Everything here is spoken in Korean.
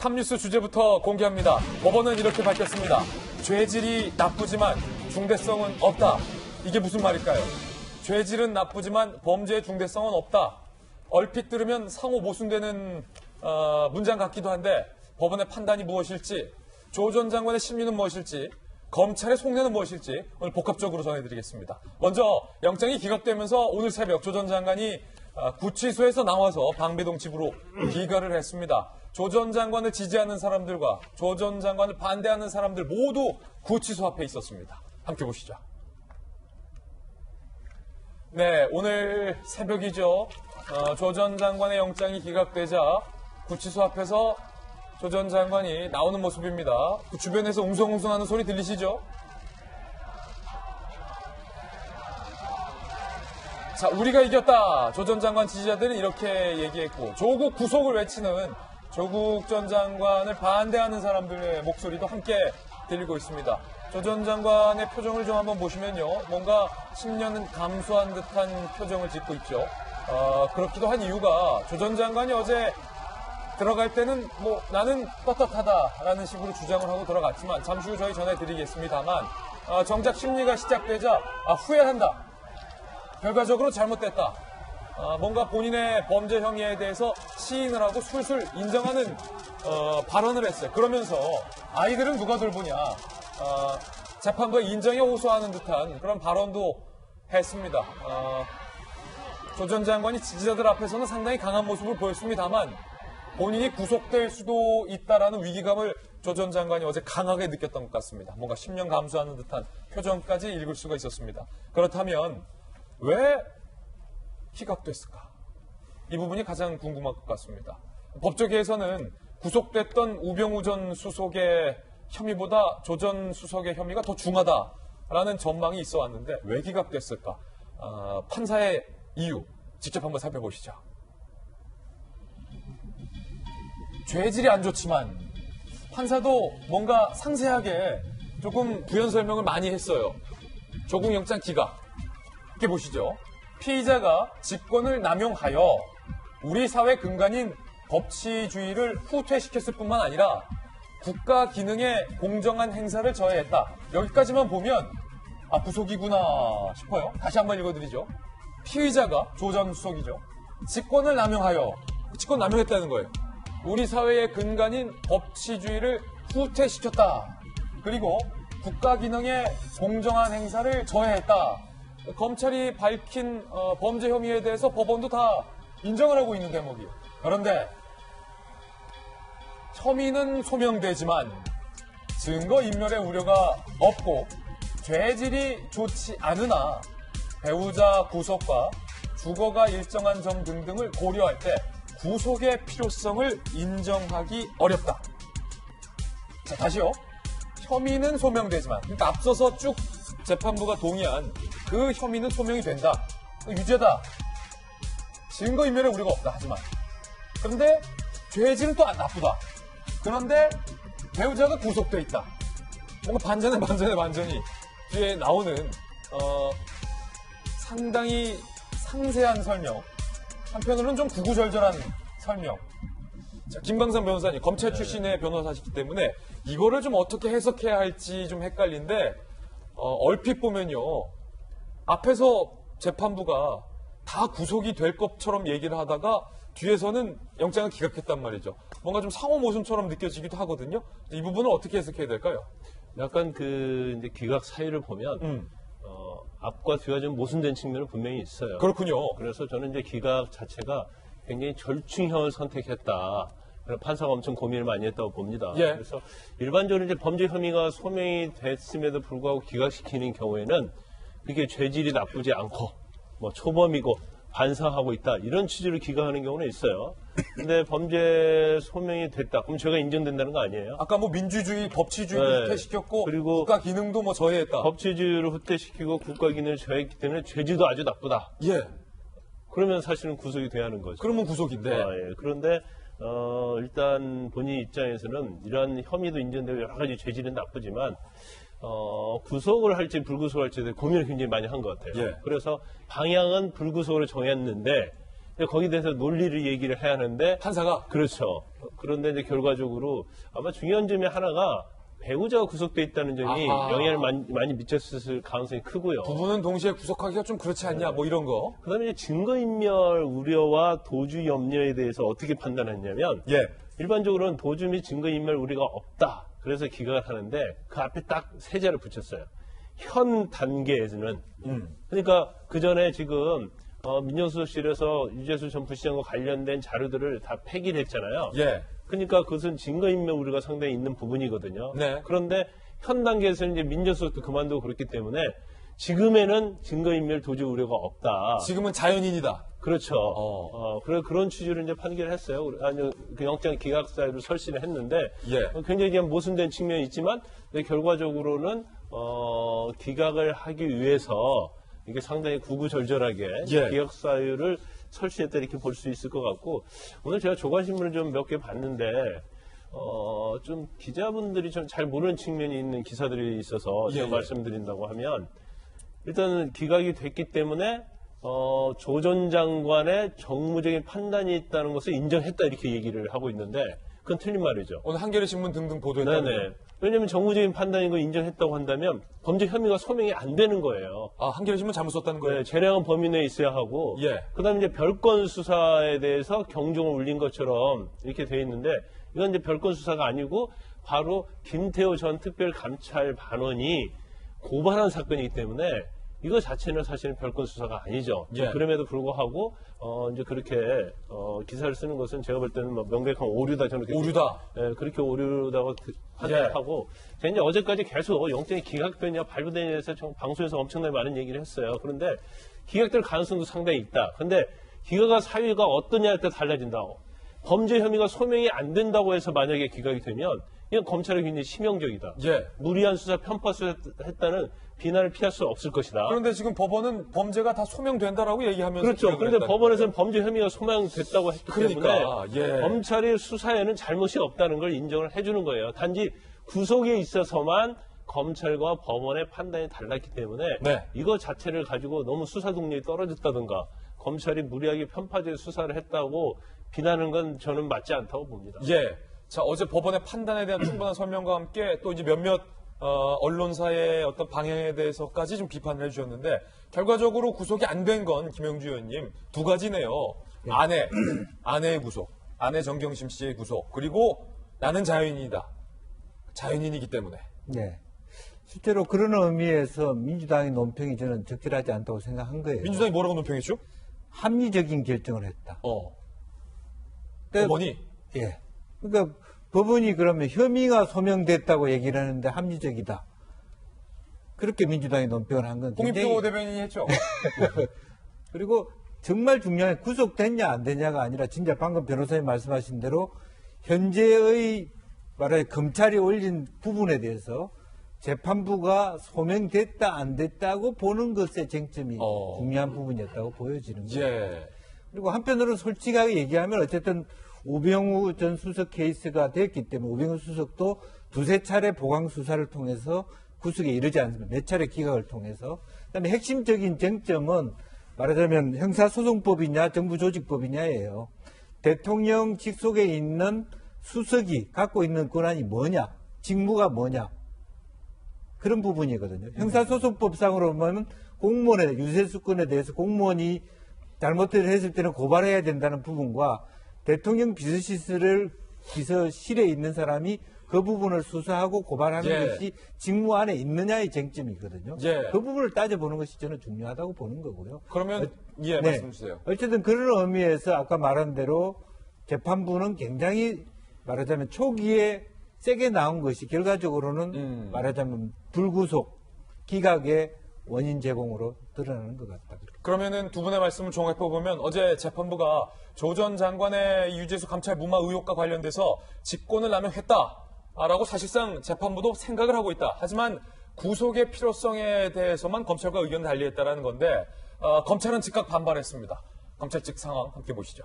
탑뉴스 주제부터 공개합니다. 법원은 이렇게 밝혔습니다. 죄질이 나쁘지만 중대성은 없다. 이게 무슨 말일까요? 죄질은 나쁘지만 범죄의 중대성은 없다. 얼핏 들으면 상호 모순되는 문장 같기도 한데 법원의 판단이 무엇일지, 조 전 장관의 심리는 무엇일지, 검찰의 속내는 무엇일지 오늘 복합적으로 전해드리겠습니다. 먼저 영장이 기각되면서 오늘 새벽 조 전 장관이 구치소에서 나와서 방배동 집으로 귀가를 했습니다. 조 전 장관을 지지하는 사람들과 조 전 장관을 반대하는 사람들 모두 구치소 앞에 있었습니다. 함께 보시죠. 네, 오늘 새벽이죠. 조 전 장관의 영장이 기각되자 구치소 앞에서 조 전 장관이 나오는 모습입니다. 그 주변에서 웅성웅성하는 소리 들리시죠? 자, 우리가 이겼다. 조 전 장관 지지자들은 이렇게 얘기했고, 조국 구속을 외치는 조국 전 장관을 반대하는 사람들의 목소리도 함께 들리고 있습니다. 조 전 장관의 표정을 좀 한번 보시면요, 뭔가 10년은 감수한 듯한 표정을 짓고 있죠. 그렇기도 한 이유가 조 전 장관이 어제 들어갈 때는 나는 떳떳하다라는 식으로 주장을 하고 들어갔지만 잠시 후 저희 전해드리겠습니다만 정작 심리가 시작되자 후회한다. 결과적으로 잘못됐다. 뭔가 본인의 범죄 행위에 대해서 시인을 하고 술술 인정하는 발언을 했어요. 그러면서 아이들은 누가 돌보냐. 재판부에 인정에 호소하는 듯한 그런 발언도 했습니다. 조 전 장관이 지지자들 앞에서는 상당히 강한 모습을 보였습니다만 본인이 구속될 수도 있다라는 위기감을 조 전 장관이 어제 강하게 느꼈던 것 같습니다. 뭔가 10년 감수하는 듯한 표정까지 읽을 수가 있었습니다. 그렇다면 왜 기각됐을까? 이 부분이 가장 궁금할 것 같습니다. 법조계에서는 구속됐던 우병우 전 수석의 혐의보다 조 전 수석의 혐의가 더 중하다라는 전망이 있어 왔는데 왜 기각됐을까? 판사의 이유 직접 한번 살펴보시죠. 죄질이 안 좋지만 판사도 뭔가 상세하게 조금 부연 설명을 많이 했어요. 조국 영장 기각. 이렇게 보시죠. 피의자가 직권을 남용하여 우리 사회 근간인 법치주의를 후퇴시켰을 뿐만 아니라 국가 기능의 공정한 행사를 저해했다. 여기까지만 보면 구속이구나 싶어요. 다시 한번 읽어드리죠. 피의자가 조 전 수석이죠. 직권을 남용하여, 직권 남용했다는 거예요. 우리 사회의 근간인 법치주의를 후퇴시켰다. 그리고 국가 기능의 공정한 행사를 저해했다. 검찰이 밝힌 범죄 혐의에 대해서 법원도 다 인정을 하고 있는 대목이에요. 그런데 혐의는 소명되지만 증거인멸의 우려가 없고 죄질이 좋지 않으나 배우자 구속과 주거가 일정한 점 등등을 고려할 때 구속의 필요성을 인정하기 어렵다. 자, 다시요. 혐의는 소명되지만, 그러니까 앞서서 쭉 재판부가 동의한 그 혐의는 소명이 된다. 유죄다. 증거인멸의 우려가 없다. 하지만. 그런데 죄질은 또 나쁘다. 그런데 배우자가 구속돼 있다. 뭔가 반전이 뒤에 나오는 상당히 상세한 설명. 한편으로는 좀 구구절절한 설명. 자, 김광삼 변호사님, 검찰 출신의 변호사시기 때문에 이거를 좀 어떻게 해석해야 할지 좀 헷갈린데, 얼핏 보면요. 앞에서 재판부가 다 구속이 될 것처럼 얘기를 하다가 뒤에서는 영장을 기각했단 말이죠. 뭔가 좀 상호 모순처럼 느껴지기도 하거든요. 이 부분은 어떻게 해석해야 될까요? 약간 이제 기각 사유를 보면, 앞과 뒤가 좀 모순된 측면은 분명히 있어요. 그렇군요. 그래서 저는 이제 기각 자체가 굉장히 절충형을 선택했다. 판사가 엄청 고민을 많이 했다고 봅니다. 예. 그래서 일반적으로 이제 범죄 혐의가 소명이 됐음에도 불구하고 기각시키는 경우에는 그게 죄질이 나쁘지 않고 초범이고 반성하고 있다. 이런 취지로 기각하는 경우는 있어요. 근데 범죄 소명이 됐다. 그럼 죄가 인정된다는 거 아니에요? 아까 민주주의, 법치주의를 후퇴시켰고 그리고 국가 기능도 저해했다. 법치주의를 후퇴시키고 국가 기능을 저해했기 때문에 죄질도 아주 나쁘다. 예. 그러면 사실은 구속이 돼야 하는 거죠. 그러면 구속인데. 예. 그런데 일단 본인 입장에서는 이러한 혐의도 인정되고 여러 가지 죄질은 나쁘지만 구속을 할지 불구속을 할지에 대해 고민을 굉장히 많이 한 것 같아요. 예. 그래서 방향은 불구속으로 정했는데 이제 거기에 대해서 논리를 얘기를 해야 하는데 판사가 그렇죠. 그런데 이제 결과적으로 아마 중요한 점이 하나가 배우자가 구속돼 있다는 점이 아하. 영향을 많이 미쳤을 가능성이 크고요. 부부는 동시에 구속하기가 좀 그렇지 않냐, 뭐 이런 거. 그다음에 이제 증거인멸 우려와 도주 염려에 대해서 어떻게 판단했냐면 예. 일반적으로는 도주 및 증거인멸 우려가 없다. 그래서 기각을 하는데 그 앞에 딱 세자를 붙였어요. 현 단계에서는. 그러니까 그 전에 지금 민정수석실에서 유재수 전 부시장과 관련된 자료들을 다 폐기를 했잖아요. 예. 그러니까 그것은 증거인멸 우려가 상당히 있는 부분이거든요. 네. 그런데 현 단계에서는 이제 민정수석도 그만두고 그렇기 때문에 지금에는 증거인멸 도주 우려가 없다. 지금은 자연인이다. 그렇죠. 그런 취지로 이제 판결을 했어요. 아니, 그 영장 기각 사유를 설치를 했는데 예. 굉장히 그냥 모순된 측면이 있지만 결과적으로는 기각을 하기 위해서 이게 상당히 구구절절하게 예. 기각 사유를 설치했다 이렇게 볼 수 있을 것 같고 오늘 제가 조간신문을 좀 몇 개 봤는데 좀 기자분들이 좀 잘 모르는 측면이 있는 기사들이 있어서 제가 예. 말씀드린다고 하면 일단은 기각이 됐기 때문에 조 전 장관의 정무적인 판단이 있다는 것을 인정했다 이렇게 얘기를 하고 있는데 그건 틀린 말이죠. 오늘 한겨레 신문 등등 보도했다는. 네네. 왜냐하면 정무적인 판단인 걸 인정했다고 한다면 범죄 혐의가 소명이 안 되는 거예요. 아, 한겨레 신문 잘못 썼다는 거예요. 네, 재량은 범위 내에 있어야 하고, 예. 그다음에 이제 별건 수사에 대해서 경종을 울린 것처럼 이렇게 돼 있는데 이건 이제 별건 수사가 아니고 바로 김태호 전 특별감찰반원이 고발한 사건이기 때문에 이거 자체는 사실은 별건 수사가 아니죠. 예. 그럼에도 불구하고 이제 그렇게 기사를 쓰는 것은 제가 볼 때는 뭐 명백한 오류다 저는 그렇게 오류다. 예, 그렇게 오류다고 판단하고 제가 이제 어제까지 계속 영장이 기각되냐 발부되냐에 대해서 방송에서 엄청나게 많은 얘기를 했어요. 그런데 기각될 가능성도 상당히 있다. 근데 기각의 사유가 어떠냐에 따라 달라진다. 범죄 혐의가 소명이 안 된다고 해서 만약에 기각이 되면 이건 검찰이 굉장히 치명적이다. 예. 무리한 수사, 편파 수사했다는 비난을 피할 수 없을 것이다. 그런데 지금 법원은 범죄가 다 소명된다라고 얘기하면서. 그렇죠. 기각을 그런데 했다는 법원에서는 범죄 혐의가 소명됐다고 했기 그러니까, 때문에 예. 검찰의 수사에는 잘못이 없다는 걸 인정을 해주는 거예요. 단지 구속에 있어서만 검찰과 법원의 판단이 달랐기 때문에 네. 이거 자체를 가지고 너무 수사 동력이 떨어졌다든가 검찰이 무리하게 편파적 수사를 했다고 비난하는 건 저는 맞지 않다고 봅니다. 예. 자, 어제 법원의 판단에 대한 충분한 설명과 함께 또 이제 몇몇 언론사의 어떤 방향에 대해서까지 좀 비판을 해주셨는데 결과적으로 구속이 안 된 건 김영주 의원님 두 가지네요. 아내의 구속, 아내 정경심 씨의 구속, 그리고 나는 자연인이다. 자연인이기 때문에. 네. 실제로 그런 의미에서 민주당의 논평이 저는 적절하지 않다고 생각한 거예요. 민주당이 뭐라고 논평했죠? 합리적인 결정을 했다. 법원이? 예. 그러니까 법원이 그러면 혐의가 소명됐다고 얘기를 하는데 합리적이다. 그렇게 민주당이 논평을 한 건 홍익표 대변인이 했죠. 그리고 정말 중요한 구속됐냐 안 됐냐가 아니라 진짜 방금 변호사님 말씀하신 대로 현재의 말하자면 검찰이 올린 부분에 대해서 재판부가 소명됐다 안 됐다고 보는 것의 쟁점이 중요한 부분이었다고 보여지는 거예요. 예. 그리고 한편으로는 솔직하게 얘기하면 어쨌든 우병우 전 수석 케이스가 됐기 때문에 우병우 수석도 두세 차례 보강 수사를 통해서 구속에 이르지 않습니다. 몇 차례 기각을 통해서. 그다음에 핵심적인 쟁점은 말하자면 형사소송법이냐 정부조직법이냐예요. 대통령 직속에 있는 수석이 갖고 있는 권한이 뭐냐, 직무가 뭐냐 그런 부분이거든요. 형사소송법상으로 보면 공무원의 유세수권에 대해서 공무원이 잘못을 했을 때는 고발해야 된다는 부분과 대통령 비서실에 있는 사람이 그 부분을 수사하고 고발하는 것이 직무 안에 있느냐의 쟁점이거든요. 그 부분을 따져보는 것이 저는 중요하다고 보는 거고요. 그러면 말씀 주세요. 어쨌든 그런 의미에서 아까 말한 대로 재판부는 굉장히 말하자면 초기에 세게 나온 것이 결과적으로는 말하자면 불구속, 기각의 원인 제공으로 드러나는 것 같다. 그러면은 두 분의 말씀을 종합해 보면 어제 재판부가 조 전 장관의 유재수 감찰 무마 의혹과 관련돼서 직권을 남용했다라고 사실상 재판부도 생각을 하고 있다. 하지만 구속의 필요성에 대해서만 검찰과 의견을 달리했다라는 건데 검찰은 즉각 반발했습니다. 검찰 측 상황 함께 보시죠.